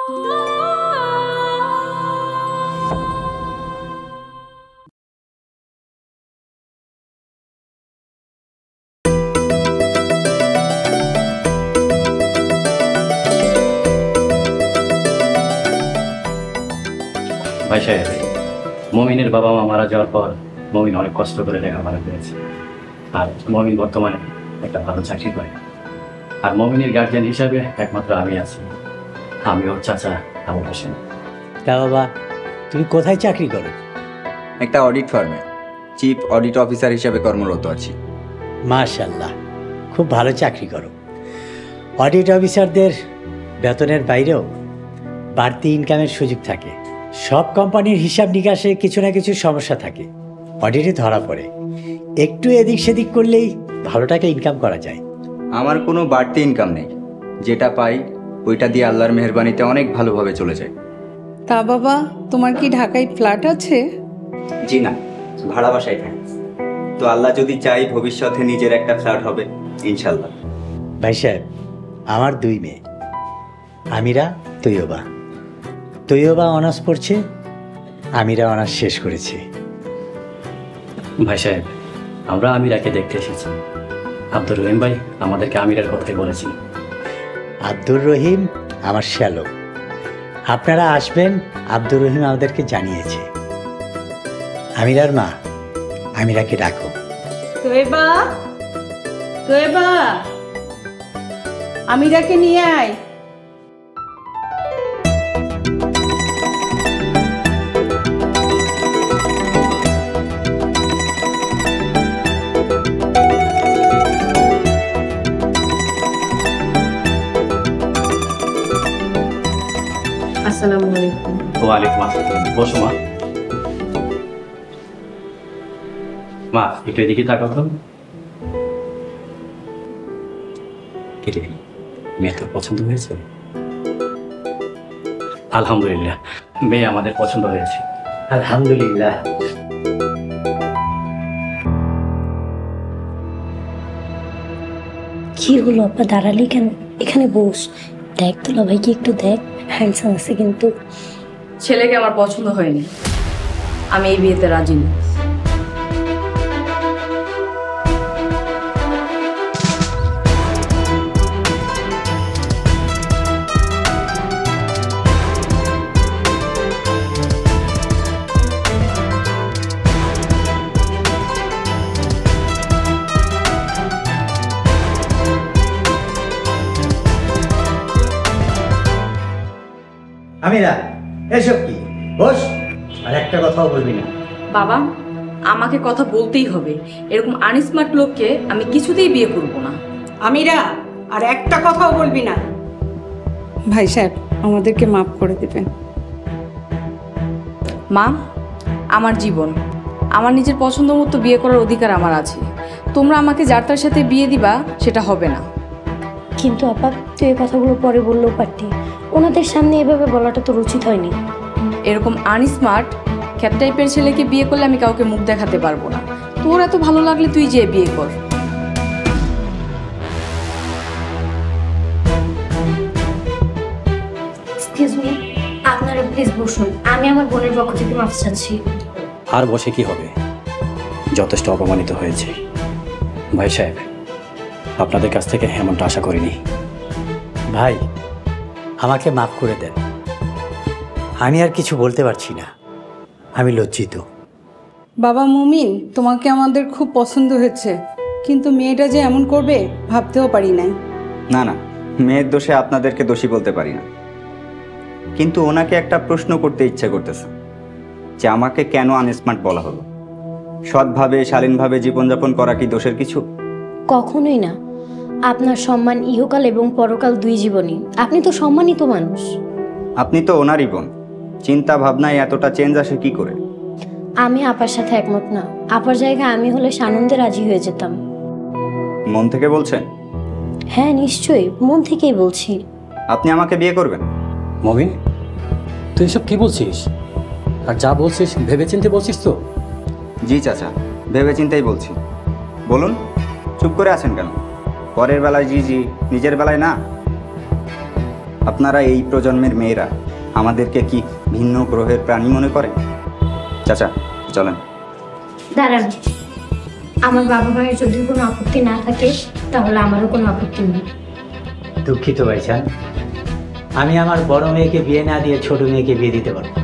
ভাই সাহেব, মমিনের বাবা মা মারা যাওয়ার পর মমিন অনেক কষ্ট করে লেখাপড়া করেছে। আর মমিন বর্তমানে একটা ভালো চাকরি করে। আর মমিনের গার্জিয়ান হিসাবে একমাত্র আমি আছি, আমি ওর চাচা আবুল হোসেন। তা বাবা, তুমি কোথায় চাকরি করো? একটা অডিট ফার্মে চিফ অডিট অফিসার হিসেবে কর্মরত আছি। মাশাআল্লাহ, খুব ভালো চাকরি করো। অডিট অফিসারদের বেতনের বাইরেও বাড়তি ইনকামের সুযোগ থাকে। সব কোম্পানির হিসাব নিকাশে কিছু না কিছু সমস্যা থাকে, অডিটে ধরা পড়ে। একটু এদিক সেদিক করলেই ভালো টাকা ইনকাম করা যায়। আমার কোনো বাড়তি ইনকাম নেই, যেটা পাই ওইটা দিয়ে আল্লাহর মেহেরবানিতে অনেক ভালোভাবে চলে যায়। তা বাবা, তোমার কি ঢাকায় ফ্ল্যাট আছে? জি না, ভাড়া বাসায় থাকি। তো আল্লাহ যদি চাই ভবিষ্যতে নিজের একটা ফ্ল্যাট হবে ইনশাল্লাহ। ভাই সাহেব, আমার 2 মেয়ে, আমিরা, তৈয়বা। তৈয়বা অনার্স পড়ছে, আমিরা অনার্স শেষ করেছে। ভাই সাহেব, আমরা আমিরাকে দেখতে এসেছি। আব্দুর রহিম ভাই আমাদেরকে আমিরার কথাই বলেছি। আব্দুর রহিম আমার শ্যালো। আপনারা আসবেন, আব্দুর রহিম আমাদেরকে জানিয়েছে। আমিরার মা, আমিরাকে ডাকো। তোয়েবা, তোয়েবা, আমিরাকে নিয়ে আয়। আসসালামু আলাইকুম। ওয়ালাইকুম আসসালাম। বসো মা। মা, একটু এদিকে তাকাও তো। কেটে মেয়ে তোর পছন্দ হয়েছে? আলহামদুলিল্লাহ, মেয়ে আমাদের পছন্দ হয়েছে। আলহামদুলিল্লাহ। কি হলো আপা, দাঁড়ালি কেন? এখানে বস, দেখ তোলা ভাইকে একটু দেখ, হ্যান্ডসাম আছে কিন্তু। ছেলেকে আমার পছন্দ হয়নি, আমি এই বিয়েতে রাজি না। আমিরা, এসব কি? বস, আর একটা কথাও বলবি না। বাবা, আমাকে কথা বলতেই হবে। এরকম আনস্মার্ট লোককে আমি কিছুতেই বিয়ে করব না। আমিরা, আর একটা কথাও বলবি না। ভাই সাহেব, আমাদেরকে মাফ করে দেবেন। মা, আমার জীবন, আমার নিজের পছন্দ মতো বিয়ে করার অধিকার আমার আছে। তোমরা আমাকে যার তার সাথে বিয়ে দিবা, সেটা হবে না। কিন্তু আপা, তুই এই কথাগুলো পরে বললেও পারতি, ওনাদের সামনে এভাবে বলাটা তো উচিত হয়নি। এরকম আনস্মার্ট খ্যাত টাইপের ছেলেকে বিয়ে করলে আমি কাউকে মুখ দেখাতে পারবো না। তোর এত ভালো লাগলে তুই যে বিয়ে কর। এক্সকিউজ মি, আপনারা প্লিজ বসুন, আমি আমার বোনের পক্ষ থেকে মাফ চাচ্ছি। আর বসে কি হবে, যথেষ্ট অপমানিত হয়েছে। ভাই সাহেব, আপনাদের কাছ থেকে এমনটা আশা করিনি। ভাই, আমাকে মাফ করে দেন, আমি আর কিছু বলতে পারছি না, আমি লজ্জিত। বাবা মুমিন, তোমাকে আমাদের খুব পছন্দ হয়েছে, কিন্তু মেয়েটা যে এমন করবে ভাবতেও পারি নাই। না না, মেয়ের দোষে আপনাদেরকে দোষী বলতে পারি না, কিন্তু ওনাকে একটা প্রশ্ন করতে ইচ্ছে করতেছে যে আমাকে কেন আনস্মার্ট বলা হলো। সৎভাবে শালীনভাবে জীবনযাপন করা কি দোষের কিছু? কখনোই না। আপনার সম্মান ইহকাল এবং পরকাল 2 জীবনই। আপনি তো সম্মানিত মানুষ। আপনি তো ওনারই বোন, চিন্তা ভাবনায় এতটা চেঞ্জ আসে কি করে? আমি আপার সাথে একমত না। আপার জায়গায় আমি হলে সানন্দে রাজি হয়ে যেতাম। মন থেকে বলছেন? হ্যাঁ নিশ্চয়ই, মন থেকেই বলছি। আপনি আমাকে বিয়ে করবেন? মমিন, তুই এসব কি বলছিস? আর যা বলছিস ভেবেচিন্তে বলছিস তো? জি চাচা, ভেবেচিন্তেই বলছি। বলুন, চুপ করে আছেন কেন? পরের বেলায় জি জি, নিজের বেলায় না। আপনারা এই প্রজন্মের মেয়েরা আমাদেরকে কি ভিন্ন গ্রহের প্রাণী মনে করেন? চাচা চলেন। দাঁড়ান, আমার বাবা মায়ের যদি কোনো আপত্তি না থাকে তাহলে আমারও কোনো আপত্তি নেই। দুঃখিত ভাইজান, আমি আমার বড় মেয়েকে বিয়ে না দিয়ে ছোট মেয়েকে বিয়ে দিতে পারবো।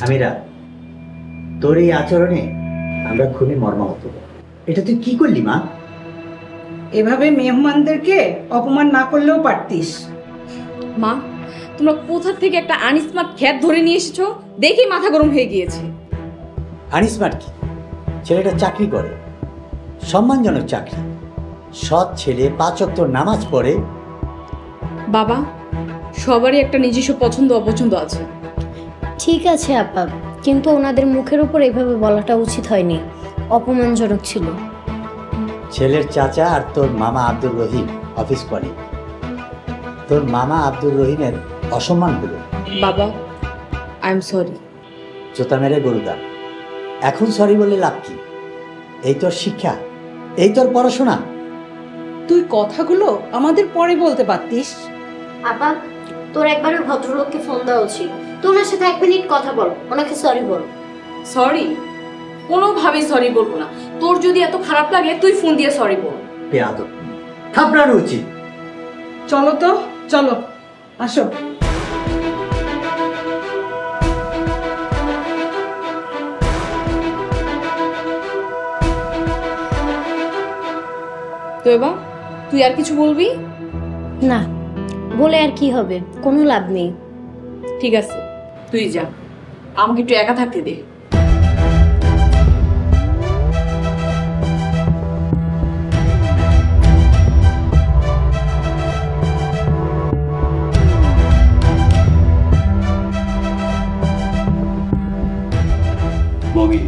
আমিরা, তোর এই আচরণে আমরা খুবই মর্মাহত। এটা তুই কি করলি মা? এভাবে মেহমানদেরকে অপমান না করলেও পারতিস। মা, তোমরা কোথা থেকে একটা আনস্মার্ট খ্যাত ধরে নিয়ে এসেছো, দেখি মাথা গরম হয়ে গিয়েছে। আনিসমার্ট কি? ছেলেটা চাকরি করে, সম্মানজনক চাকরি, সৎ ছেলে, 5 ওয়াক্ত নামাজ পড়ে। বাবা, সবারই একটা নিজস্ব পছন্দ অপছন্দ আছে। ঠিক আছে আপা, কিন্তু ওনাদের মুখের উপর এভাবে বলাটা উচিত হয়নি, অপমানজনক ছিল। ছেলের চাচা আর তোর মামা আব্দুর রহিম অফিস করে, তোর মামা আব্দুর রহিমের অসম্মান হলো। বাবা, আই এম সরি। জোতা মেরে গরুদার, এখন সরি বলে লাভ কি? এই তোর শিক্ষা, এই তোর পড়াশোনা। তুই কথাগুলো আমাদের পরে বলতে পারতিস। আপা, তোর একবার ওই ভদ্রলোককে ফোন দেওয়া উচিত। তুই ওনার সাথে 1 মিনিট কথা বল, ওনাকে সরি বল। সরি? কোনোভাবেই সরি বলবো না। তোর যদি এত খারাপ লাগে তুই ফোন দিয়ে সরি বল। বেয়াদব, থাপড়ানো উচিত। চলো তো, চলো, আসো। তো এবার তুই আর কিছু বলবি? না, বলে আর কি হবে, কোনো লাভ নেই। ঠিক আছে, তুই যা, আমাকে একটু একা থাকতে দে। মমিন,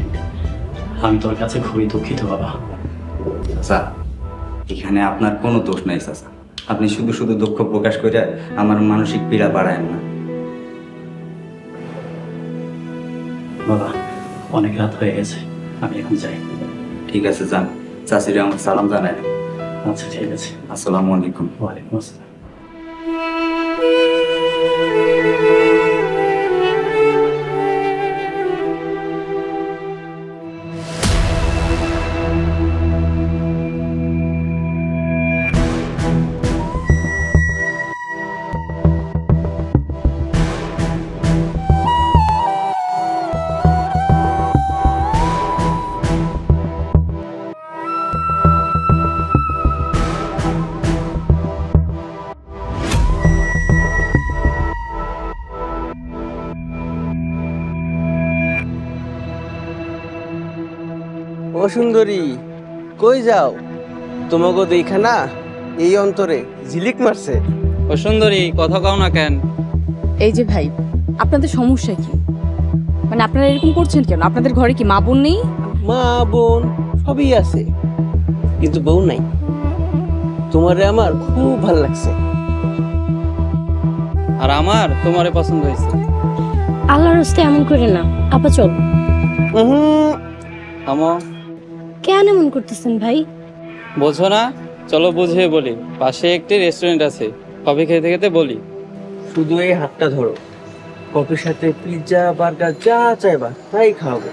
আমি তোর কাছে খুবই দুঃখিত বাবা। চাচা, এখানে আপনার কোনো দোষ নাই চাচা। আপনি শুধু শুধু দুঃখ প্রকাশ করে আমার মানসিক পীড়া বাড়ায়েন না। বাবা, অনেক রাত হয়ে গেছে, আমি এখন যাই। ঠিক আছে, যান। চাচিরে আমার সালাম জানায়। আচ্ছা ঠিক আছে। আসসালামু আলাইকুম। ওয়ালাইকুম আসসালাম। ও সুন্দরী, কই যাও? তোমাকে দেখা না এই অন্তরে ঝিলিক মারছে। ও সুন্দরী, কথা কও না কেন? এই যে ভাই, আপনাদের সমস্যা কি? মানে আপনারা এরকম করছেন কেন? আপনাদের ঘরে কি মা বোন নেই? মা বোন সবই আছে, কিন্তু বউ নাই। তোমারে আমার খুব ভালো লাগছে। আর আমার তোমারে পছন্দ হয়েছে। আল্লাহর রাস্তে এমন করে না আপা, চল। আমো, কেন এমন করতেছেন ভাই? বোঝো না? চলো বুঝিয়ে বলি। পাশে একটি রেস্টুরেন্ট আছে, কফি খেতে খেতে বলি। শুধু এই হাতটা ধরো, কফির সাথে পিৎজা বার্গার যা চাইবা তাই খাওয়াবো।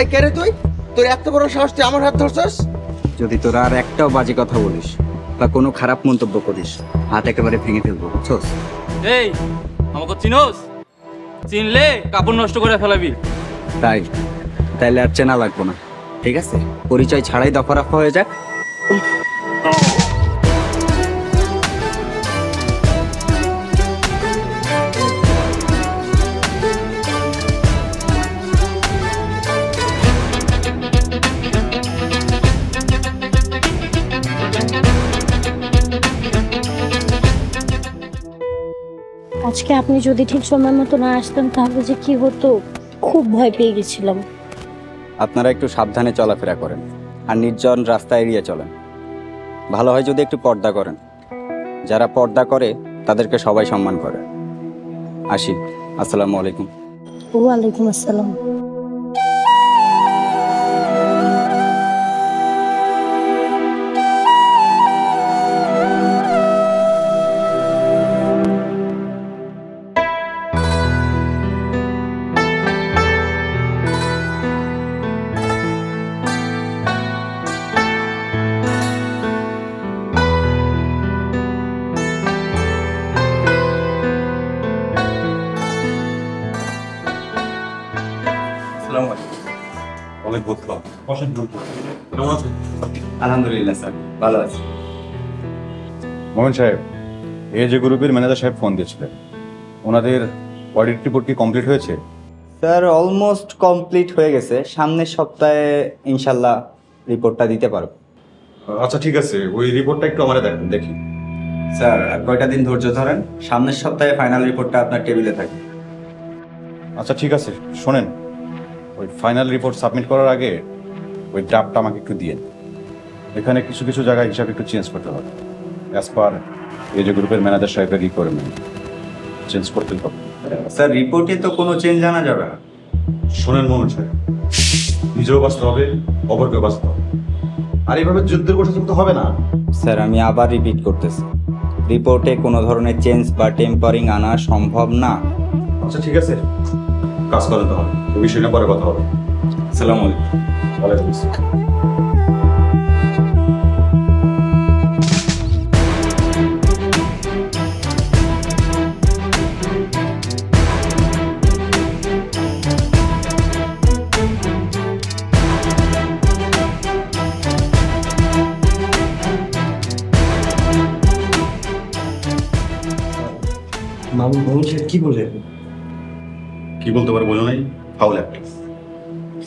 এই কে রে তুই? তোর এত বড় সাহস, তুই আমার হাত ধরছস? যদি তোরা আর একটাও বাজে কথা বলিস বা কোনো খারাপ মন্তব্য করিস, হাত একেবারে ভেঙে ফেলবো, বুঝছস? এই, আমাকে চিনোস? চিনলে কাপড় নষ্ট করে ফেলাবি। তাইলে আর চেনা লাগবো না, ঠিক আছে? পরিচয় ছাড়াই দফা রফা হয়ে যাক। আজকে আপনি যদি ঠিক সময় মতো না আসতেন তাহলে যে কি হতো, খুব ভয় পেয়ে গেছিলাম। আপনারা একটু সাবধানে চলাফেরা করেন আর নির্জন রাস্তা এড়িয়ে চলেন। ভালো হয় যদি একটু পর্দা করেন। যারা পর্দা করে তাদেরকে সবাই সম্মান করে। আসি, আসসালামু আলাইকুম। ওয়ালাইকুম আসসালাম। আলহামদুলিল্লাহ স্যার, ভালো আছি। মোমেন সাহেব, এজে গ্রুপের ম্যানেজার সাহেব ফোন দিয়েছিলেন। ওনাদের অডিট রিপোর্ট কি কমপ্লিট হয়েছে? স্যার অলমোস্ট কমপ্লিট হয়ে গেছে। সামনের সপ্তাহে ইনশাল্লাহ রিপোর্টটা দিতে পারব। আচ্ছা ঠিক আছে, ওই রিপোর্টটা একটু আমারে দেখেন, দেখি। স্যার আর কয়টা দিন ধৈর্য ধরেন, সামনের সপ্তাহে ফাইনাল রিপোর্টটা আপনার টেবিলে থাকবে। আচ্ছা ঠিক আছে, শোনেন, ওই ফাইনাল রিপোর্ট সাবমিট করার আগে ওই ড্রাফটটা আমাকে একটু দিয়ে। এখানে কিছু কিছু জায়গায় হিসাব একটু চেঞ্জ করতে হবে, অ্যাজ পার এজে গ্রুপের ম্যানেজার সাহেবের রিকোয়ারমেন্ট চেঞ্জ করতে হবে। স্যার রিপোর্টে তো কোনো চেঞ্জ আনা যাবে না। শোনেন মোমেন সাহেব, নিজেও বাঁচতে হবে, অপরকেও বাঁচতে হবে, আর এইভাবে যুদ্ধের বসে তো হবে না। স্যার আমি আবার রিপিট করতেছি, রিপোর্টে কোনো ধরনের চেঞ্জ বা টেম্পারিং আনা সম্ভব না। আচ্ছা ঠিক আছে, কাজ করেন তাহলে, এই বিষয়টা পরে কথা হবে। আসসালামু আলাইকুম। ওয়ালাইকুম আসসালাম। মামুন সাহেব কি বললেন? কি বলতে পারে বোঝো নাই? ফাউল একটা।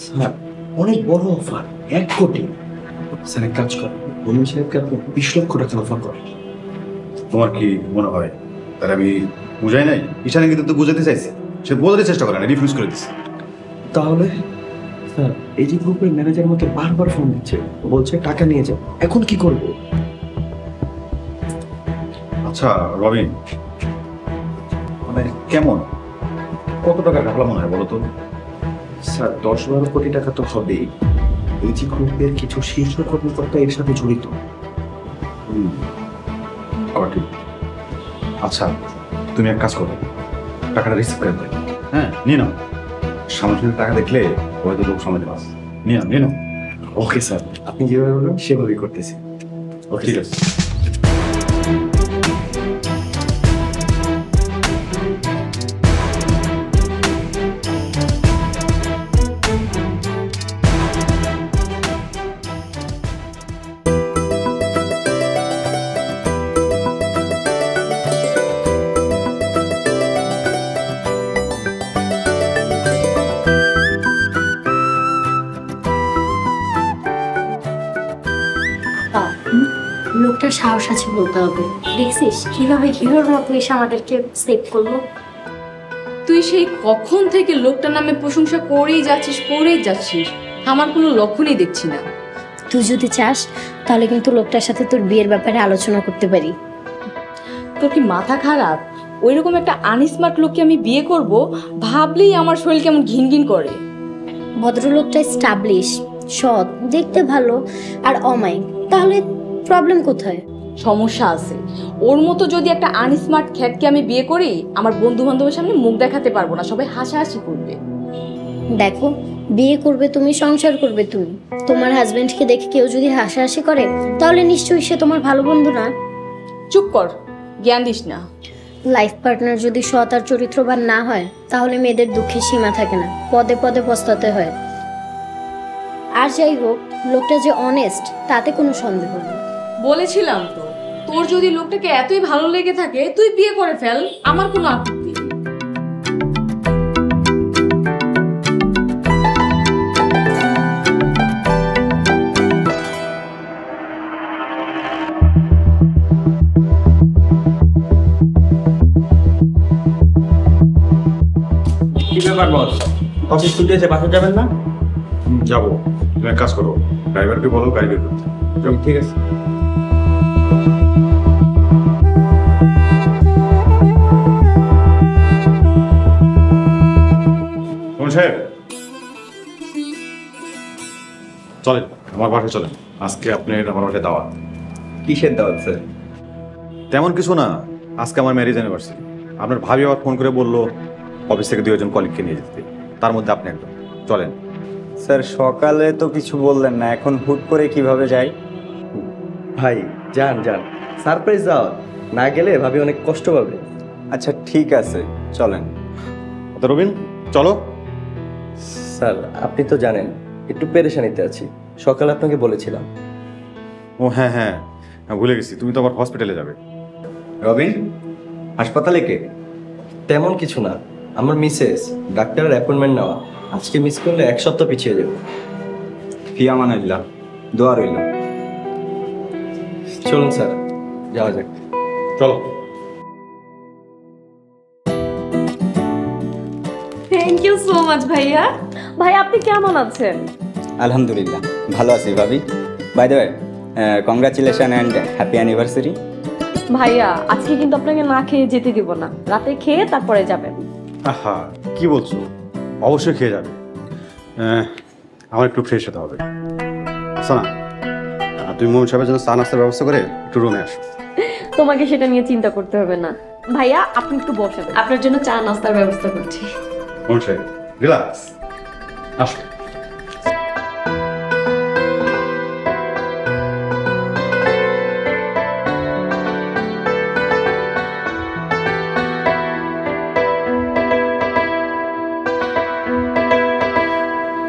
স্যার অনেক বড় অফার, 1 কোটি। স্যার এক কাজ করেন, মামুন সাহেবকে আপনি 20 লক্ষ টাকা অফার করেন। তোমার কি মনে হয় তার আমি বুঝাই নাই? ঈশানে কিন্তু তো বুঝাতে চাইছে, সে বোঝাতে চেষ্টা করে না, রিফিউজ করে দিচ্ছে। তাহলে স্যার এই যে গ্রুপের ম্যানেজার আমাকে বারবার ফোন দিচ্ছে, বলছে টাকা নিয়ে যাও, এখন কি করব? আচ্ছা রবিন, মানে কেমন, কত টাকা ঘাপলা মনে হয় বলো তো? স্যার 10-12 কোটি টাকা তো হবেই। এই যে গ্রুপের কিছু শীর্ষ কর্মকর্তা এর সাথে জড়িত। ঠিক। আচ্ছা তুমি এক কাজ করো, টাকাটা রিসিভ করে দেবে। হ্যাঁ নিয়ে নাও, সামনে টাকা দেখলে হয়তো লোক সামনে পাস। নিয়ে নাও। ওকে স্যার, আপনি যেভাবে বলবেন সেভাবেই করতেছি। ওকে ঠিক আছে। লোকটার সাহস আছে বলতে হবে। দেখছিস কিভাবে হিরোর মতো এসে আমাদেরকে সেভ করলো। তুই সেই কখন থেকে লোকটার নামে প্রশংসা করেই যাচ্ছিস, আমার কোনো লক্ষণই দেখছি না। তুই যদি চাস তাহলে কিন্তু লোকটার সাথে তোর বিয়ের ব্যাপারে আলোচনা করতে পারি। তোর কি মাথা খারাপ? ওইরকম একটা আনস্মার্ট লোককে আমি বিয়ে করব ভাবলেই আমার শরীর কেমন ঘিনঘিন করে। ভদ্রলোকটা স্টাবলিশ, সৎ, দেখতে ভালো আর অমায়িক, তাহলে প্রবলেম কোথায়? সমস্যা আছে। ওর মতো যদি একটা আনস্মার্ট খ্যাতকে আমি বিয়ে করি, আমার বন্ধু বান্ধবের সামনে মুখ দেখাতে পারবো না, সবাই হাসাহাসি করবে। দেখো, বিয়ে করবে তুমি, সংসার করবে তুমি, তোমার হাজবেন্ডকে দেখে কেউ যদি হাসাহাসি করে তাহলে নিশ্চয়ই সে তোমার ভালো বন্ধু না। চুপ কর, জ্ঞান দিস না। লাইফ পার্টনার যদি সৎ আর চরিত্রবান না হয় তাহলে মেয়েদের দুঃখের সীমা থাকে না, পদে পদে পস্তাতে হয়। আর যাই হোক, লোকটা যে অনেস্ট তাতে কোনো সন্দেহ নেই। বলেছিলাম তো, তোর যদি লোকটাকে এতই ভালো লেগে থাকে তুই বিয়ে করে ফেল, আমার কোনো আপত্তি নেই। কি ব্যাপার বস, অফিস ছুটি আছে, বাসা যাবেন না? যাবো, তুমি এক কাজ করো, ড্রাইভারকে বলো গাড়ি বের করতে। ঠিক আছে। সাহেব চলেন আমার বাসায় চলেন, আজকে আপনি আমার বাসায় দাওয়াত। কিসের দাওয়াত স্যার? তেমন কিছু না, আজকে আমার ম্যারেজ অ্যানিভার্সারি। আপনার ভাবি আবার ফোন করে বললো অফিস থেকে 2 জন কলিগকে নিয়ে যেতে, তার মধ্যে আপনি একজন। চলেন। স্যার সকালে তো কিছু বললেন না, এখন হুট করে কিভাবে যাই? ভাই যান যান, সারপ্রাইজ দাও, না গেলে ভাবি অনেক কষ্ট পাবে। আচ্ছা ঠিক আছে, চলেন। রবিন চলো। স্যার আপনি তো জানেন একটু পেরেশানিতে আছি, সকালে আপনাকে বলেছিলাম। ও হ্যাঁ হ্যাঁ, ভুলে গেছি, তুমি তো আবার হসপিটালে যাবে। রবিন, হাসপাতালে কে? তেমন কিছু না, আমার মিসেস, ডাক্তারের অ্যাপয়েন্টমেন্ট নেওয়া, আজকে মিস করলে 1 সপ্তাহ পিছিয়ে যাব। ফি আমানিল্লাহ, দোয়া রইল। চলুন স্যার, যাওয়া যাক। চলো। থ্যাংক ইউ সো মাচ ভাইয়া। ভাই আপনি কেমন আছেন? আলহামদুলিল্লাহ ভালো আছি ভাবি। By the way, congratulation and happy anniversary. ভাইয়া আজকে কিন্তু আপনাকে না খেয়ে যেতে দিব না, রাতে খেয়ে তারপরে যাবেন। আহা কি বলছো, অবশ্যই খেয়ে যাবে। আমার একটু ফ্রেশ হতে হবে। আচ্ছা না, তুমি মোহন সাহেবের জন্য চা নাস্তার ব্যবস্থা করে একটু রুমে আসো। তোমাকে সেটা নিয়ে চিন্তা করতে হবে না ভাইয়া, আপনি একটু বসেন, আপনার জন্য চা নাস্তার ব্যবস্থা করছি। মোহন সাহেব রিল্যাক্স, আসো।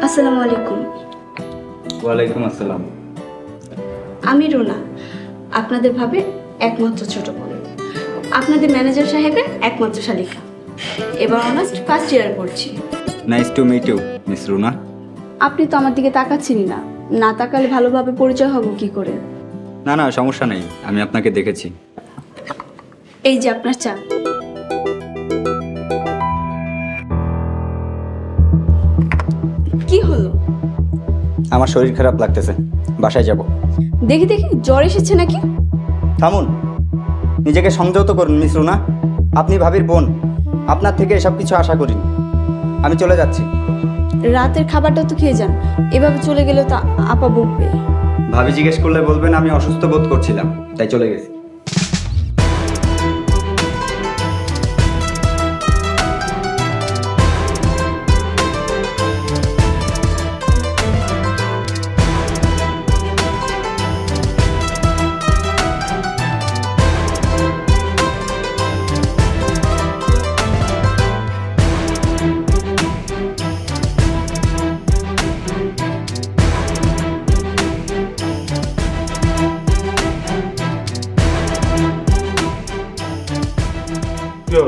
আসসালামু আলাইকুম। ওয়ালাইকুম আসসালাম। আমি রুনা, আপনাদের ভাবে একমাত্র ছোট বোন, আপনাদের ম্যানেজার সাহেবের একমাত্র শালিকা। এবার অনার্স ফার্স্ট ইয়ার পড়ছি। Nice to meet you miss Runa. আপনি তো আমার দিকে তাকাচ্ছেনই না, না তাকালে ভালোভাবে পরিচয় হব কি করে? না না সমস্যা নেই, আমি আপনাকে দেখেছি। এই যে আপনার চা। কি হলো? আমার শরীর খারাপ লাগতেছে, বাসায় যাব। দেখি দেখি জ্বর এসেছে নাকি? থামুন, নিজেকে সংযত করুন মিস রুনা। আপনি ভাবির বোন, আপনার থেকে এসব কিছু আশা করিনি। আমি চলে যাচ্ছি। রাতের খাবারটা তো খেয়ে যান, এভাবে চলে গেলে তো আপা বকবে। ভাবি জিজ্ঞেস করলে বলবেন আমি অসুস্থ বোধ করছিলাম, তাই চলে গেছি।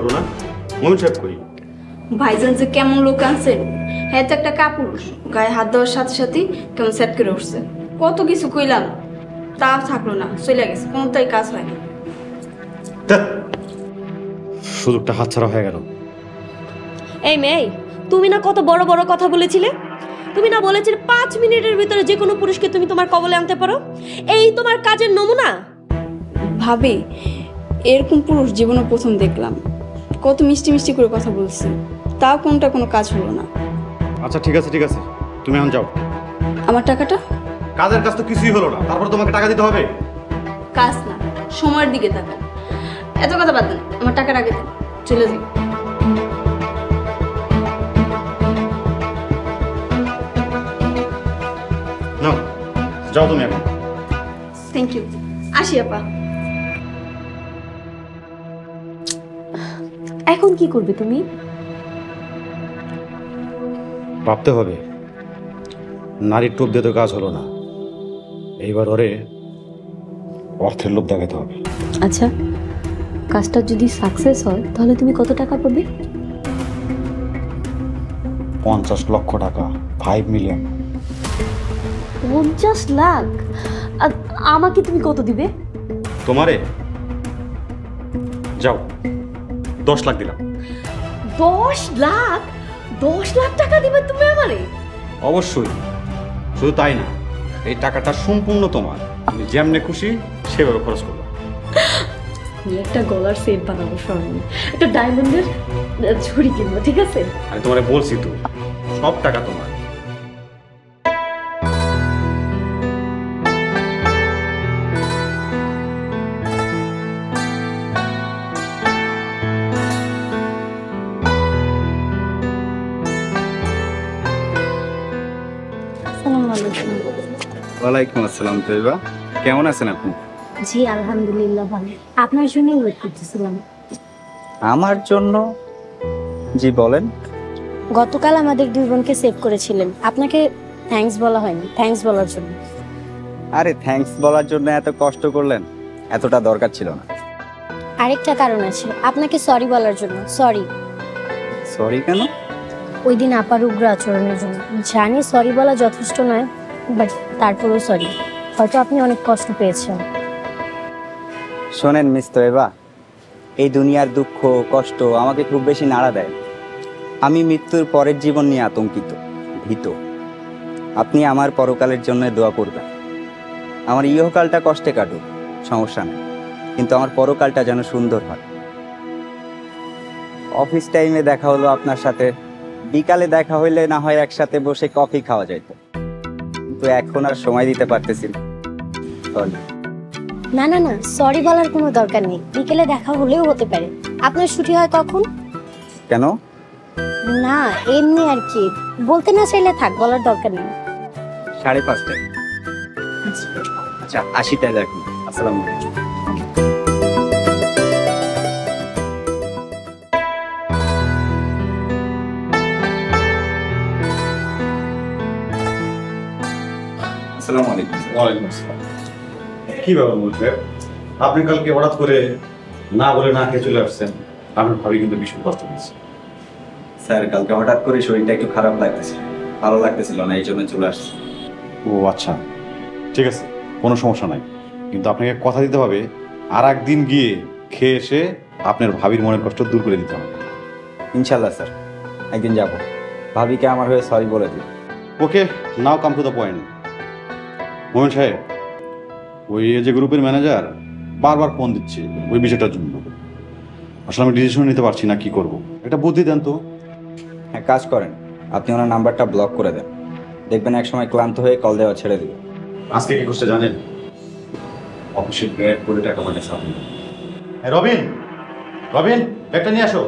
রুনা, মোহন সাহেব কই? ভাইজান যে কেমন লোক আনছেন, হ্যাঁ তো একটা কাপুরুষ, গায়ে হাত দেওয়ার সাথে সাথেই কেমন সেট করে উঠছে। কত কিছু কইলাম, তা থাকলো না, চলে গেছে, কোনোটাই কাজ হয়নি। সুযোগটা হাতছাড়া হয়ে গেল। এই মেয়ে, তুমি না কত বড় বড় কথা বলেছিলে? তুমি না বলেছিলে 5 মিনিটের ভিতরে যে কোনো পুরুষকে তুমি তোমার কবলে আনতে পারো? এই তোমার কাজের নমুনা। ভাবি, এরকম পুরুষ জীবনে প্রথম দেখলাম। কত মিষ্টি মিষ্টি করে কথা বলছি, তাও কোনটা কোনো কাজ হলো না। আচ্ছা ঠিক আছে ঠিক আছে, তুমি এখন যাও। আমার টাকাটা? কাজের কাজ তো কিছুই হলো না, তারপর তোমাকে টাকা দিতে হবে। কাজ না, সময়ের দিকে তাকান। এত কথা বাদ দেন, আমার টাকার আগে দেন, চলে যাই। নাও, যাও তুমি এখন। থ্যাংক ইউ, আসি আপা। এখন কি করবে তুমি? ভাবতে হবে, নারীর টোপ দিয়ে তো কাজ হলো না, এইবার ওরে অর্থের লোভ দেখাতে হবে। আচ্ছা, কাজটা যদি সাকসেস হয় তাহলে তুমি কত টাকা পাবে? 50 লক্ষ টাকা, 5 মিলিয়ন। 50 লাখ? আর আমাকে তুমি কত দিবে? তোমারে যাও 10 লাখ দিলাম। 10 লাখ? 10 লাখ টাকা দিবে তুমি আমারে? অবশ্যই, শুধু তাই না, এই টাকাটা সম্পূর্ণ তোমার, তুমি যেমনে খুশি সেভাবে খরচ করবে। একটা গলার সেট বানাবো স্বর্ণ, একটা ডায়মন্ডের ঝুড়ি কিনবো, ঠিক আছে? আমি তোমারে বলছি তো, সব টাকা তোমার। ওয়ালাইকুম আসসালাম তৈবা, কেমন আছেন আপনি? জি আলহামদুলিল্লাহ ভালো। আপনার জন্যই ওয়েট করতেছিলাম। আমার জন্য? জি বলেন। গতকাল আমাদের দুই বোনকে সেভ করেছিলেন, আপনাকে থ্যাঙ্কস বলা হয়নি। থ্যাঙ্কস বলার জন্য। আরে থ্যাঙ্কস বলার জন্য এত কষ্ট করলেন, এতটা দরকার ছিল না। আরেকটা কারণ আছে, আপনাকে সরি বলার জন্য। সরি। সরি কেন? ওই দিন আপার উগ্র আচরণের জন্য। জানি সরি বলা যথেষ্ট নয়, বাট তারপরেও সরি। হয়তো আপনি অনেক কষ্ট পেয়েছেন। শোনেন মিস তৈবা, এই দুনিয়ার দুঃখ কষ্ট আমাকে খুব বেশি নাড়া দেয়। আমি মৃত্যুর পরের জীবন নিয়ে আতঙ্কিত, ভীত। আপনি আমার পরকালের জন্য দোয়া করবেন। আমার ইহকালটা কষ্টে কাটুক, সমস্যা নেই, কিন্তু আমার পরকালটা যেন সুন্দর হয়। অফিস টাইমে দেখা হলো আপনার সাথে, বিকালে দেখা হইলে না হয় একসাথে বসে কফি খাওয়া যাইত, কিন্তু এখন আর সময় দিতে পারতেছি না। সরি। না না না, সরি বলার কোনো দরকার নেই। বিকেলে দেখা হলেও হতে পারে। আপনার ছুটি হয় কখন? কেন? না এমনি আর কি, বলতে না চাইলে থাক, বলার দরকার নেই। 5:30টায়। আচ্ছা 80টায় দেখুন। আসসালামু আলাইকুম। আসসালামু আলাইকুম। ওয়ালাইকুম আসসালাম। কি ব্যাপার বলছে, আপনি কালকে হঠাৎ করে না বলে না খেয়ে চলে আসছেন? আপনার ভাবি কিন্তু ভীষণ কষ্ট পেয়েছে। স্যার কালকে হঠাৎ করে শরীরটা একটু খারাপ লাগতেছিল, ভালো লাগতেছিল না, এই জন্য চলে আসছি। ও আচ্ছা, ঠিক আছে, কোনো সমস্যা নাই, কিন্তু আপনাকে কথা দিতে হবে আর একদিন গিয়ে খেয়ে এসে আপনার ভাবির মনের কষ্ট দূর করে দিতে হবে। ইনশাল্লাহ স্যার, একদিন যাব, ভাবিকে আমার হয়ে সরি বলে দিই। ওকে, নাও কাম টু দ্য পয়েন্ট। মোমেন সাহেব, ওই যে গ্রুপের ম্যানেজার বারবার ফোন দিচ্ছে ওই বিষয়টার জন্য। আসলে আমি ডিসিশন নিতে পারছি না কি করব, একটা বুদ্ধি দেন তো। হ্যাঁ, কাজ করেন, আপনি ওনার নাম্বারটা ব্লক করে দেন, দেখবেন এক সময় ক্লান্ত হয়ে কল দেওয়া ছেড়ে দেবে। আজকে কি করতে জানেন? অফিসের ব্যাগ করে টাকা পাঠিয়েছে আপনি। রবিন, রবিন, ব্যাগটা নিয়ে আসো।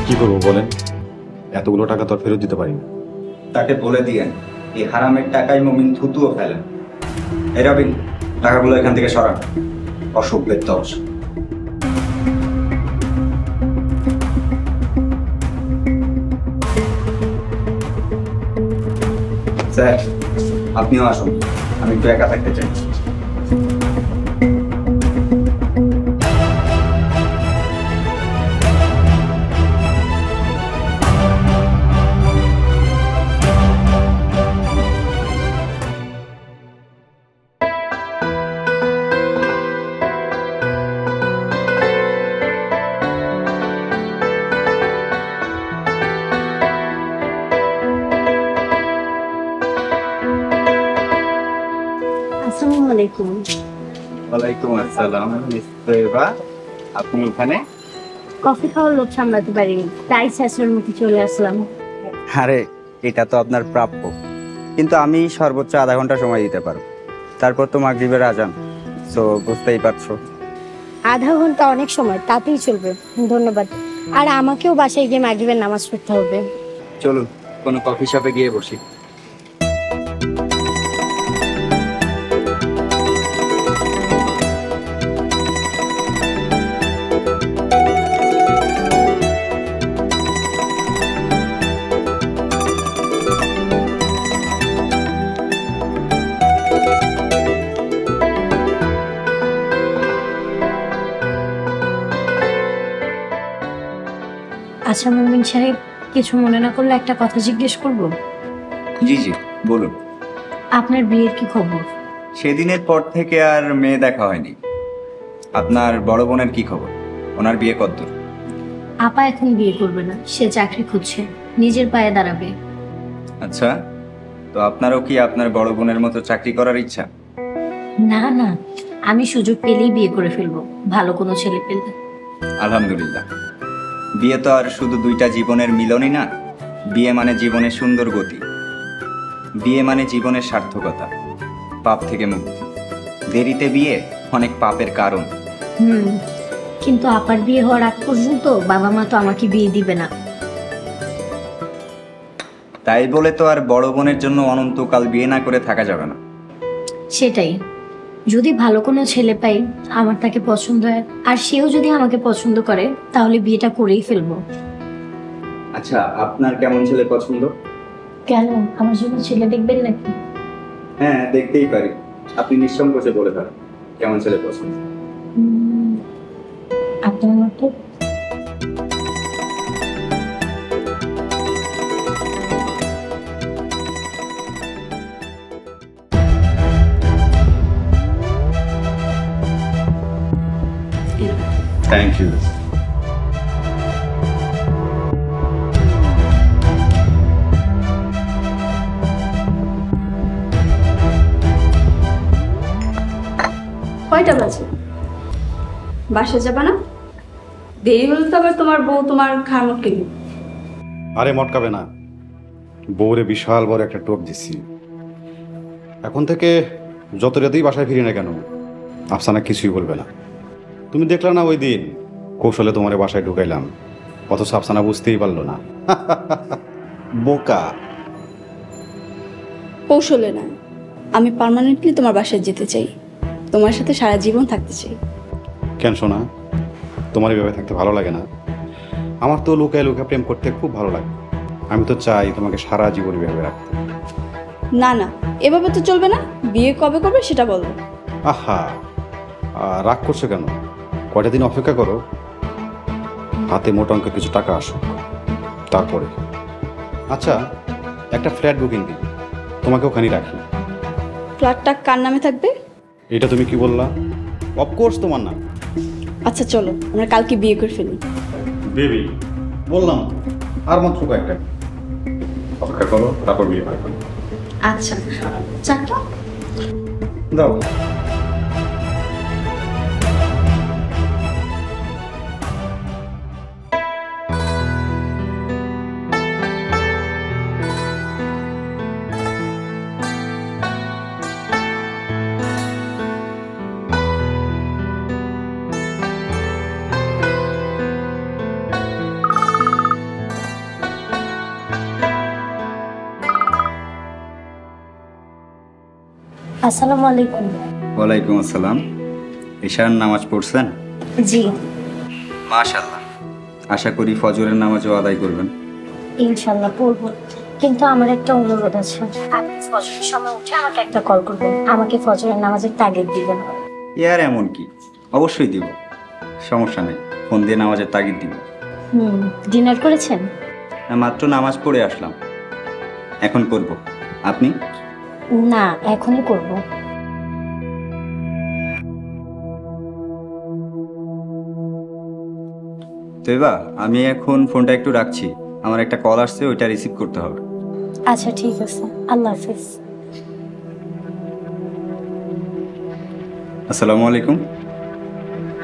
কি করবো বলেন, এতগুলো টাকা তো আর ফেরত দিতে পারি না। তাকে বলে দিয়েন এই হারামের টাকায় মমিন থুতুও ফেলেন। এই রবিন, টাকাগুলো এখান থেকে সরান, অসভ্যের দশ। স্যার আপনিও আসুন, আমি একটু একা থাকতে চাই। আসসালামু আলাইকুম। ওয়ালাইকুম আসসালাম। মিস তৈবা, আপনি এখানে? কফি খাওয়ার লোভ সামলাতে পারিনি, তাই শেষের মতো চলে আসলাম। আরে এটা তো আপনার প্রাপ্য, কিন্তু আমি সর্বোচ্চ আধা ঘন্টা সময় দিতে পারবো, তারপর তো মাগরিবের আজান, সো বুঝতেই পারছো। আধা ঘন্টা অনেক সময়, তাতেই চলবে। ধন্যবাদ। আর আমাকেও বাসায় গিয়ে মাগরিবের নামাজ পড়তে হবে। চলুন কোনো কফি শপে গিয়ে বসি। আচ্ছা মুমিন সাহেব, কিছু মনে না করলে একটা কথা জিজ্ঞেস করব? জি জি বলুন। আপনার বিয়ের কি খবর? সেদিনের পর থেকে আর মেয়ে দেখা হয়নি। আপনার বড় বোনের কি খবর? ওনার বিয়ে কতদূর? আপা এখন বিয়ে করবে না, সে চাকরি খুঁজছে, নিজের পায়ে দাঁড়াবে। আচ্ছা, তো আপনারও কি আপনার বড় বোনের মতো চাকরি করার ইচ্ছা? না না, আমি সুযোগ পেলেই বিয়ে করে ফেলবো, ভালো কোনো ছেলে পেলে। আলহামদুলিল্লাহ। বিয়ে তো আর শুধু দুইটা জীবনের মিলনই না, বিয়ে মানে জীবনের সুন্দর গতি, বিয়ে মানে জীবনের সার্থকতা, পাপ থেকে মুক্তি। দেরিতে বিয়ে অনেক পাপের কারণ। কিন্তু আপার বিয়ে হওয়ার আগ পর্যন্ত বাবা মা তো আমাকে বিয়ে দিবে না। তাই বলে তো আর বড় বোনের জন্য অনন্তকাল বিয়ে না করে থাকা যাবে না। সেটাই, যদি ভালো কোনো ছেলে পাই, আমার তাকে পছন্দ হয়, আর সেও যদি আমাকে পছন্দ করে, তাহলে বিয়েটা করেই ফেলবো। আচ্ছা, আপনার কেমন ছেলে পছন্দ? কেন, আমার জন্য ছেলে দেখবেন নাকি? হ্যাঁ, দেখতেই পারি। আপনি নিঃসংকোচে বলে পারেন কেমন ছেলে পছন্দ। আপনার মতো। Thank you. কয়টা বাজে? বাসে যাবা না? দেরি হলে তো আবার তোমার বউ তোমার খার মটকে দিবে। আরে মটকাবে না, বউরে বিশাল বড় একটা টোপ দিচ্ছি। এখন থেকে যত রাতেই বাসায় ফিরি না কেন, আফসানা কিছুই বলবে না। তুমি দেখলা না ওই দিন কৌশলে তোমার বাসায় ঢুকাইলাম, অথচ আফসানা বুঝতেই পারলো না। বোকা। কৌশলে না, আমি পার্মানেন্টলি তোমার বাসায় যেতে চাই, তোমার সাথে সারা জীবন থাকতে চাই। কেন শোনা, তোমার এভাবে থাকতে ভালো লাগে না? আমার তো লুকায় লুকায় প্রেম করতে খুব ভালো লাগে। আমি তো চাই তোমাকে সারা জীবন এভাবে রাখতে। না না, এভাবে তো চলবে না। বিয়ে কবে করবে সেটা বলো। আহা, রাগ করছো কেন? কয়টা দিন অপেক্ষা করো, হাতে মোটা অঙ্কের কিছু টাকা আসুক, তারপরে। আচ্ছা, একটা ফ্ল্যাট বুকিং দিই, তোমাকে ওখানেই রাখি। ফ্ল্যাটটা কার নামে থাকবে? এটা তুমি কি বললা? অফকোর্স তোমার না। আচ্ছা চলো, আমরা কালকে বিয়ে করে ফেলি। বেবি, বললাম আর মাত্র কয়েকটা অপেক্ষা করো, তারপর বিয়ে করো। আচ্ছা, চাটা দাও। আসসালামু আলাইকুম। ওয়ালাইকুম আসসালাম। ঈশার নামাজ পড়ছেন? জি। মাশাআল্লাহ, আশা করি ফজরের নামাজও আদায় করবেন। ইনশাআল্লাহ পড়বো, কিন্তু আমার একটা অনুরোধ আছে। আপনি ফজরের সময় উঠে আমাকে একটা কল করবেন, আমাকে ফজরের নামাজের তাগিদ দিবেন। ইয়ার এমন কি, অবশ্যই দিব, সমস্যা নেই, ফোন দিয়ে নামাজের তাগিদ দিব। ডিনার করেছেন? মাত্র নামাজ পড়ে আসলাম, এখন করব। আপনি? না, এখনই করব। তৈবা, আমি এখন ফোনটা একটু রাখছি, আমার একটা কল আসছে, ওইটা রিসিভ করতে হবে। আচ্ছা ঠিক আছে, আল্লাহ হাফেজ। আসসালামু আলাইকুম,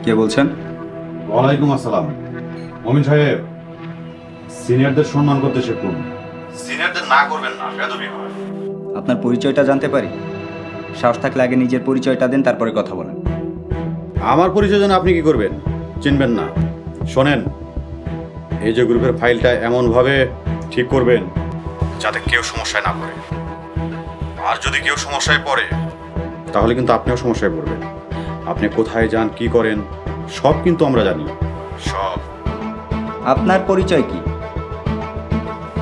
কে বলছেন? ওয়ালাইকুম আসসালাম। মমিন সাহেব, সিনিয়রদের সম্মান করতে শিখুন, সিনিয়রদের না করবেন না, বেয়াদবি হয়। আপনার পরিচয়টা জানতে পারি? সাহস থাকলে আগে নিজের পরিচয়টা দেন, তারপরে কথা বলেন। আমার পরিচয় জানা আপনি কি করবেন? চিনবেন না? শোনেন, এই যে গ্রুপের ফাইলটা এমনভাবে ঠিক করবেন যাতে কেউ সমস্যায় না পড়ে, আর যদি কেউ সমস্যায় পড়ে তাহলে কিন্তু আপনিও সমস্যায় পড়বেন। আপনি কোথায় যান, কি করেন, সব কিন্তু আমরা জানি, সব। আপনার পরিচয় কি?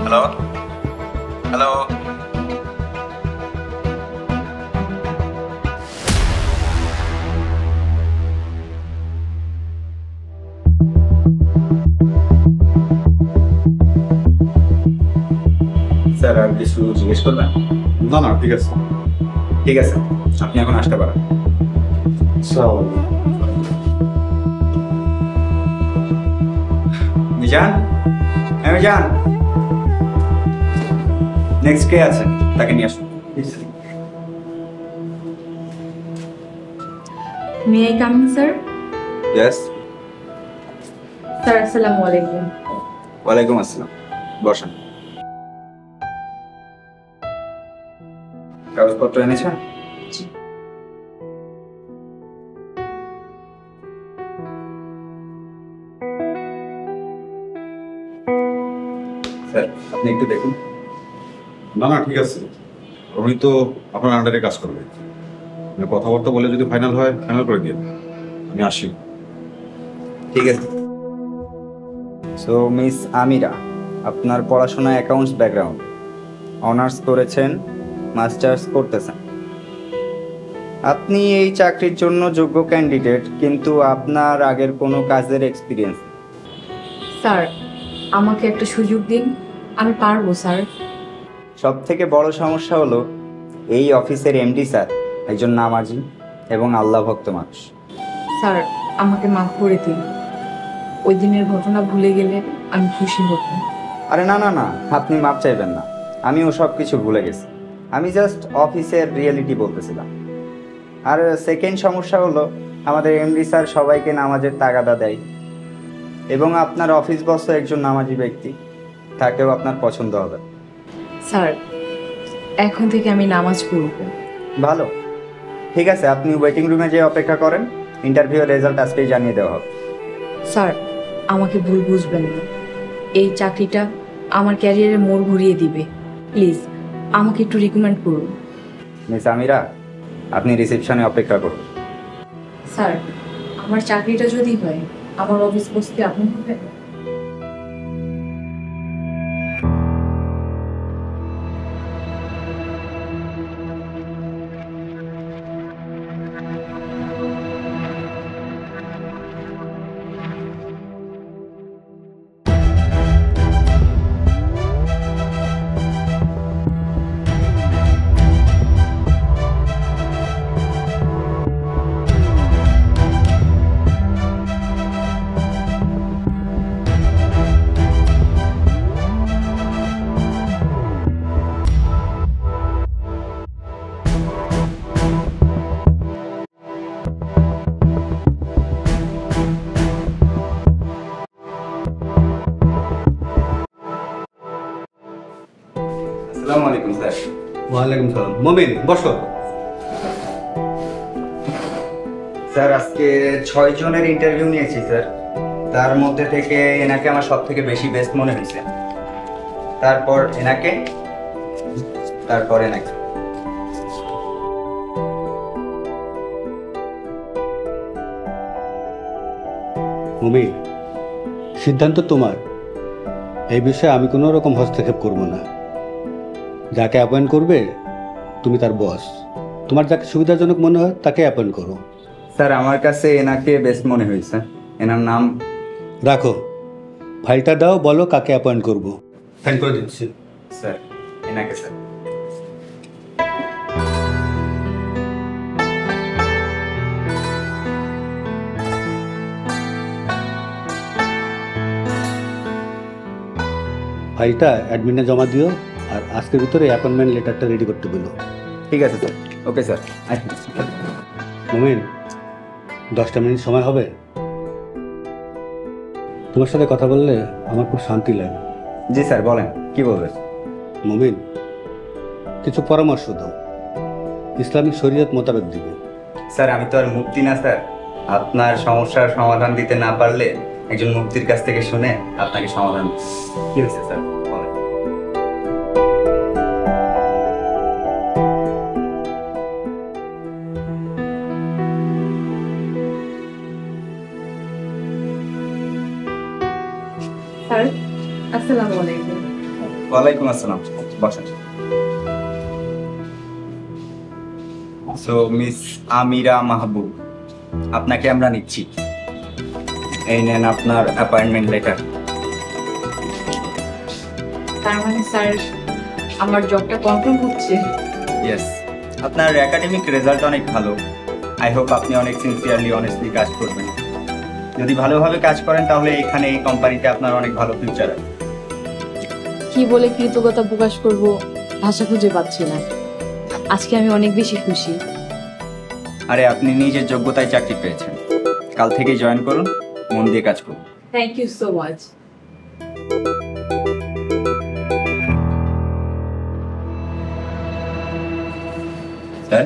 হ্যালো হ্যালো, আর কিছু জিজ্ঞেস করবেন? না না, ঠিক আছে। ঠিক আছে, আপনি এখন আসতে পারেন। মিজান, মিজান, নেক্সট কে আছে তাকে নিয়ে আসুন। May I come in sir? Yes. Sir আসসালামু আলাইকুম। ওয়ালাইকুম আসসালাম, বসেন। কাগজপত্র এনেছেন? স্যার আপনি একটু দেখুন। না না, ঠিক আছে। উনি তো আপনার আন্ডারে কাজ করবে। কথাবার্তা বলে যদি ফাইনাল হয়, ফাইনাল করে দিয়ে আমি আসি। ঠিক আছে। সো মিস আমিরা, আপনার পড়াশোনা অ্যাকাউন্টস ব্যাকগ্রাউন্ড, অনার্স করেছেন, মাস্টার্স করতেছেন। আপনি এই চাকরির জন্য যোগ্য ক্যান্ডিডেট, কিন্তু আপনার আগের কোনো কাজের এক্সপিরিয়েন্স। স্যার আমাকে একটা সুযোগ দিন, আমি পারবো স্যার। সব থেকে বড় সমস্যা হলো এই অফিসের এমডি স্যার একজন নামাজি এবং আল্লাহ ভক্ত মানুষ। স্যার আমাকে মাফ করে দিন, ওই দিনের ঘটনা ভুলে গেলে আমি খুশি হতাম। আরে না না না, আপনি মাপ চাইবেন না, আমিও সব কিছু ভুলে গেছি। আমি জাস্ট অফিসের রিয়েলিটি বলতেছিলাম। আর সেকেন্ড সমস্যা হলো আমাদের এমডি স্যার সবাইকে নামাজের তাগাদা দেয়, এবং আপনার অফিস বসও একজন নামাজি ব্যক্তি, তাকেও আপনার পছন্দ হবে। স্যার এখন থেকে আমি নামাজ পড়ব। ভালো, ঠিক আছে, আপনি ওয়েটিং রুমে যেয়ে অপেক্ষা করেন, ইন্টারভিউর রেজাল্ট আজকেই জানিয়ে দেওয়া হবে। স্যার আমাকে ভুল বুঝবেন না, এই চাকরিটা আমার ক্যারিয়ারে মোড় ঘুরিয়ে দিবে। প্লিজ আমাকে একটু রিকমেন্ড করুন। মিস আমিরা, আপনি রিসেপশনে অপেক্ষা করুন। স্যার আমার চাকরিটা যদি হয়, আমার অফিস বসতে আপনি হবেন? আসসালামু আলাইকুম স্যার। ওয়ালাইকুম সালাম। মমিন বসো। স্যার আজকে 6 জনের ইন্টারভিউ নিয়েছি স্যার, তার মধ্যে থেকে এনাকে আমার সব থেকে বেশি বেস্ট মনে হয়েছে, তারপর এনাকে, তারপর এনাকে। মমিন, সিদ্ধান্ত তোমার, এই বিষয়ে আমি কোনো রকম হস্তক্ষেপ করব না। যাকে অ্যাপয়েন্ট করবে তুমি তার বস, তোমার যাকে সুবিধাজনক মনে হয় তাকে অ্যাপয়েন্ট করো। স্যার আমার কাছে এনাকে বেস্ট মনে হয়েছে। এনার নাম রাখো, ফাইলটা দাও, বলো কাকে অ্যাপয়েন্ট করবো। সাইন করে দিচ্ছি। স্যার এনাকে স্যার। ফাইলটা অ্যাডমিনে জমা দিও, আর আজকের ভিতরে অ্যাপয়েন্টমেন্ট লেটারটা রেডি করতে বলো। ঠিক আছে স্যার। Okay sir. মমিন, 10টা মিনিট সময় হবে? তোমার সাথে কথা বললে আমার খুব শান্তি লাগে। জি স্যার, বলেন কি বলবেন? মমিন, কিছু পরামর্শ দাও, ইসলামিক শরীয়ত মোতাবেক দিবে। স্যার আমি তো আর মুফতি না স্যার, আপনার সমস্যার সমাধান দিতে না পারলে একজন মুফতির কাছ থেকে শুনে আপনাকে সমাধান। কি হয়েছে স্যার বলেন। স্যার আসসালামু আলাইকুম। ওয়ালাইকুম আসসালাম, বসেন। সো মিস আমিরা মাহবুব, আপনাকে আমরা নিচ্ছি। এই নেন আপনার অ্যাপয়েন্টমেন্ট লেটার। তার মানে স্যার আমার জবটা কনফার্ম হচ্ছে। ইয়েস, আপনার একাডেমিক রেজাল্ট অনেক ভালো। আই হোপ আপনি অনেক সিনসিয়ারলি অনেস্টলি কাজ করবেন। যদি ভালোভাবে কাজ করেন তাহলে এখানে এই কোম্পানিতে আপনার অনেক ভালো ফিউচার আছে। কি বলে কৃতজ্ঞতা প্রকাশ করব ভাষা খুঁজে পাচ্ছি না। আজকে আমি অনেক বেশি খুশি। আরে আপনি নিজের যোগ্যতায় চাকরি পেয়েছেন, কাল থেকেই জয়েন করুন, মন দিয়ে কাজ করুন। Thank you so much. Sir,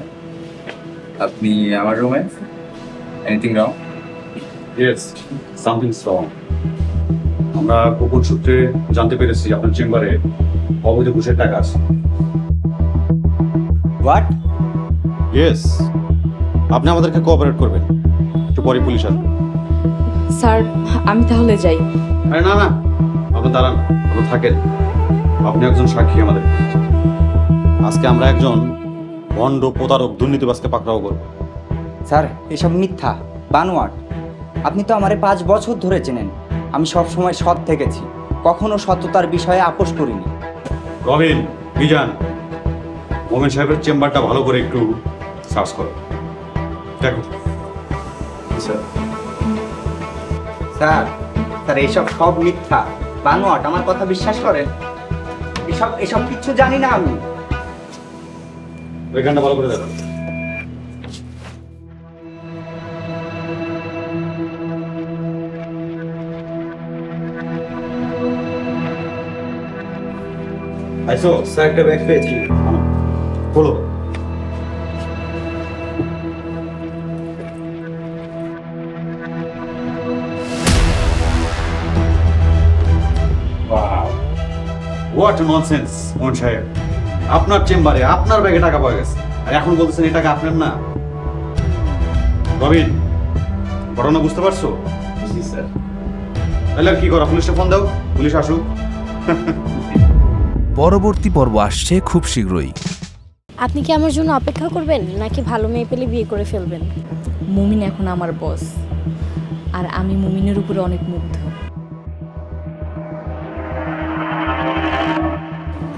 আপনি আমার রুমে? Anything wrong? Yes, something wrong. আমরা গোপন সূত্রে জানতে পেরেছি আপনার চেম্বারে অবৈধ ঘুষের টাকা আছে। হোয়াট? ইয়েস, আপনি আমাদেরকে কোঅপারেট করবেন, একটু পরে পুলিশ আসবে। স্যার আমি তাহলে যাই। আরে না না, আপনি দাঁড়ান, আপনি থাকেন। আপনি একজন সাক্ষী আমাদের। আজকে আমরা একজন ভণ্ড প্রতারক দুর্নীতিবাজকে পাকড়াও করব। স্যার এসব মিথ্যা, বানোয়াট। আপনি তো আমারে 5 বছর ধরে চেনেন। আমি সব সময় সৎ থেকেছি, কখনো সততার বিষয়ে আপোষ করিনি। রবিন, বিজান, মোমেন সাহেবের চেম্বারটা ভালো করে একটু সার্চ করো, দেখো। স্যার স্যার এসব সব মিথ্যা, বানোয়াট। আমার কথা বিশ্বাস করেন? এসব কিচ্ছু জানি না আমি। ওইখানটা ভালো করে দেখো। আইসো স্যার, একটা ব্যাগ পেয়েছি, খোলো। হোয়াট ননসেন্স মোহন সাহেব, আপনার চেম্বারে আপনার ব্যাগে টাকা পাওয়া গেছে, আর এখন বলতেছেন এই টাকা আপনার না। রবিন, ঘটনা বুঝতে পারছো? জি স্যার। তাহলে আর কি করা, পুলিশে ফোন দাও, পুলিশ আসুক। পরবর্তী পর্ব আসছে খুব শীঘ্রই। আপনি কি আমার জন্য অপেক্ষা করবেন নাকি ভালো মেয়ে পেলে বিয়ে করে ফেলবেন? মুমিন এখন আমার বস, আর আমি মুমিনের উপরে অনেক মুগ্ধ।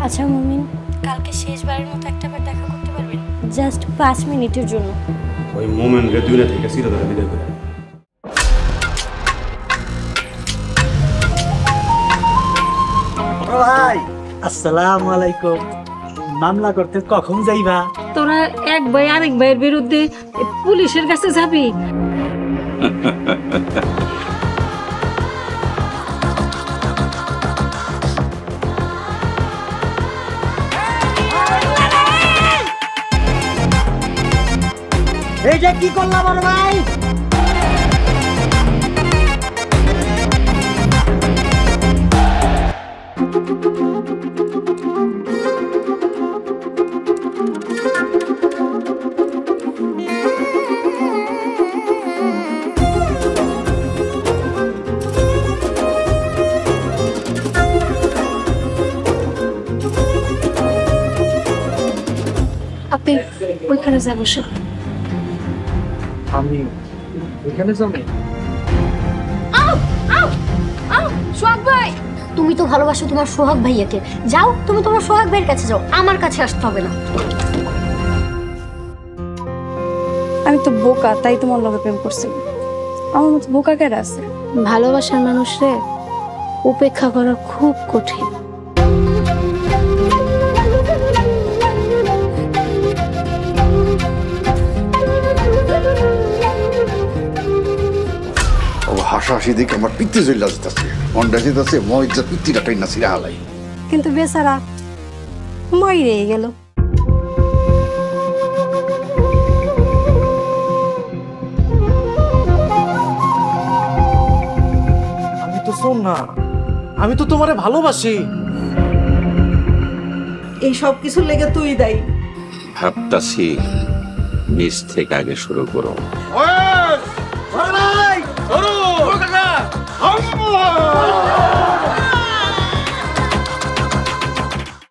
আচ্ছা মুমিন, কালকে শেষবারের মতো একটাবার দেখা করতে পারবেন? জাস্ট 5 মিনিটের জন্য। ওই মোমেন রেদুলে থেকে সিরা ধরে বিদায় করে। ভাই আসসালামু আলাইকুম। মামলা করতে কখন যাইবা? তোরা এক ভাই আরেক ভাইয়ের বিরুদ্ধে পুলিশের কাছে যাবি? এইটা কি করলাম বড় ভাই? আপনি ওইখানে যাব সব। আমি ওইখানে যাবো? সোহাগ ভাই, তুমি তো ভালোবাসো তোমার সোহাগ ভাইয়াকে। যাও, তুমি তোমার সোহাগ ভাইয়ের কাছে যাও, আমার কাছে আসতে হবে না। আমি তো বোকা, তাই তোমার লগে প্রেম করছি। আমার মতো বোকা কেন আছে? ভালোবাসার মানুষরে উপেক্ষা করা খুব কঠিন। হাসাহাসি দেখে আমার পিত্তি জইলা যেতেছে, মনটা যেতেছে মই যা পিত্তিটা টাইনা ছিঁড়া হালাই। কিন্তু বেচারা মরে গেল। আমি তো শোন না, আমি তো তোমারে ভালোবাসি। এই সব কিছুর লেগে তুই দায়ী। ভাবতাছি নিজ থেকে আগে শুরু করো। ওই